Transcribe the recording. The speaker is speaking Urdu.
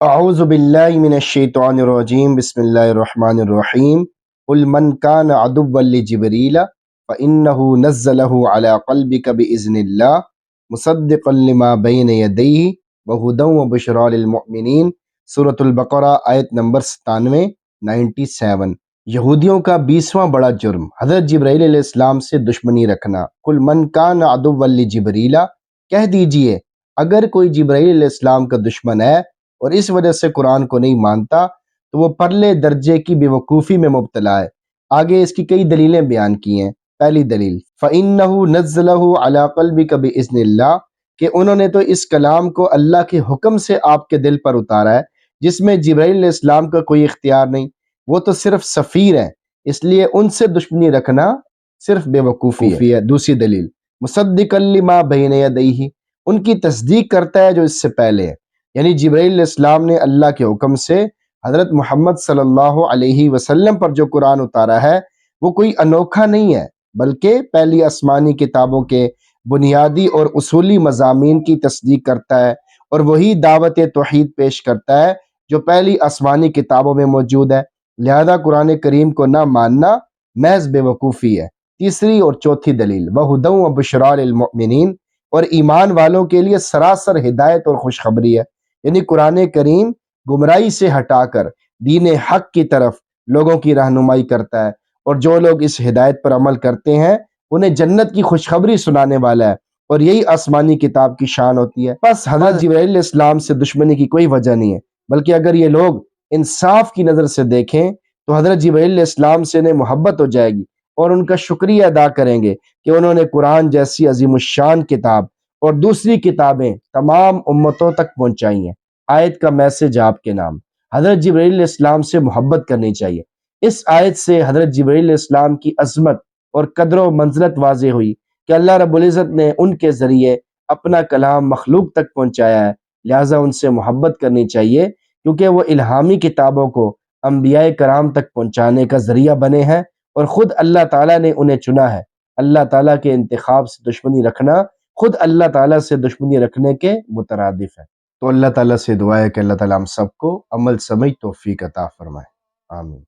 اعوذ باللہ من الشیطان الرجیم بسم اللہ الرحمن الرحیم قل من کان عدوا لجبریل فإنہ نزلہ علی قلبک بإذن اللہ مصدقا لما بین یدیہ وہدی وبشریٰ للمؤمنین۔ سورۃ البقرہ آیت نمبر 97۔ یہودیوں کا 20واں بڑا جرم حضرت جبرائیل علیہ السلام سے دشمنی رکھنا۔ قل من کان عدوا لجبریل، کہہ دیجئے اگر کوئی جبرائیل علیہ السلام کا دشمن ہے اور اس وجہ سے قرآن کو نہیں مانتا تو وہ پرلے درجے کی بے وقوفی میں مبتلا ہے۔ آگے اس کی کئی دلیلیں بیان کی ہیں۔ پہلی دلیل فَإِنَّهُ نَزَّلَهُ عَلَىٰ قَلْبِكَ بِإِذْنِ اللَّهِ، کہ انہوں نے تو اس کلام کو اللہ کے حکم سے آپ کے دل پر اتارا ہے، جس میں جبرائیل علیہ السلام کا کوئی اختیار نہیں، وہ تو صرف سفیر ہیں، اس لیے ان سے دشمنی رکھنا صرف بے وقوفی ہے۔ دوسری دلیل مصدقا لما بین یدیہ، ان کی تصدیق کرتا ہے جو اس سے پہلے ہے، یعنی جبرائیل علیہ السلام نے اللہ کے حکم سے حضرت محمد صلی اللہ علیہ وسلم پر جو قرآن اتارا ہے وہ کوئی انوکھا نہیں ہے، بلکہ پہلی آسمانی کتابوں کے بنیادی اور اصولی مضامین کی تصدیق کرتا ہے، اور وہی دعوت توحید پیش کرتا ہے جو پہلی آسمانی کتابوں میں موجود ہے۔ لہذا قرآن کریم کو نہ ماننا محض بے وقوفی ہے۔ تیسری اور چوتھی دلیل وہدی وبشریٰ للمؤمنین، اور ایمان والوں کے لیے سراسر ہدایت اور خوشخبری ہے، یعنی قرآن کریم گمراہی سے ہٹا کر دین حق کی طرف لوگوں کی رہنمائی کرتا ہے، اور جو لوگ اس ہدایت پر عمل کرتے ہیں انہیں جنت کی خوشخبری سنانے والا ہے، اور یہی آسمانی کتاب کی شان ہوتی ہے۔ بس حضرت جبرائیل علیہ السلام سے دشمنی کی کوئی وجہ نہیں ہے، بلکہ اگر یہ لوگ انصاف کی نظر سے دیکھیں تو حضرت جبرائیل علیہ السلام سے انہیں محبت ہو جائے گی، اور ان کا شکریہ ادا کریں گے کہ انہوں نے قرآن جیسی عظیم الشان کتاب اور دوسری کتابیں تمام امتوں تک پہنچائی ہیں۔ آیت کا میسج آپ کے نام، حضرت جبرائیل علیہ السلام سے محبت کرنی چاہیے۔ اس آیت سے حضرت جبرائیل علیہ السلام کی عظمت اور قدر و منزلت واضح ہوئی کہ اللہ رب العزت نے ان کے ذریعے اپنا کلام مخلوق تک پہنچایا ہے، لہٰذا ان سے محبت کرنی چاہیے، کیونکہ وہ الہامی کتابوں کو انبیاء کرام تک پہنچانے کا ذریعہ بنے ہیں، اور خود اللہ تعالیٰ نے انہیں چنا ہے۔ اللہ تعالیٰ کے انتخاب سے دشمنی رکھنا خود اللہ تعالیٰ سے دشمنی رکھنے کے مترادف ہے۔ تو اللہ تعالیٰ سے دعا ہے کہ اللہ تعالیٰ ہم سب کو عمل سمجھ توفیق عطا فرمائے۔ آمین۔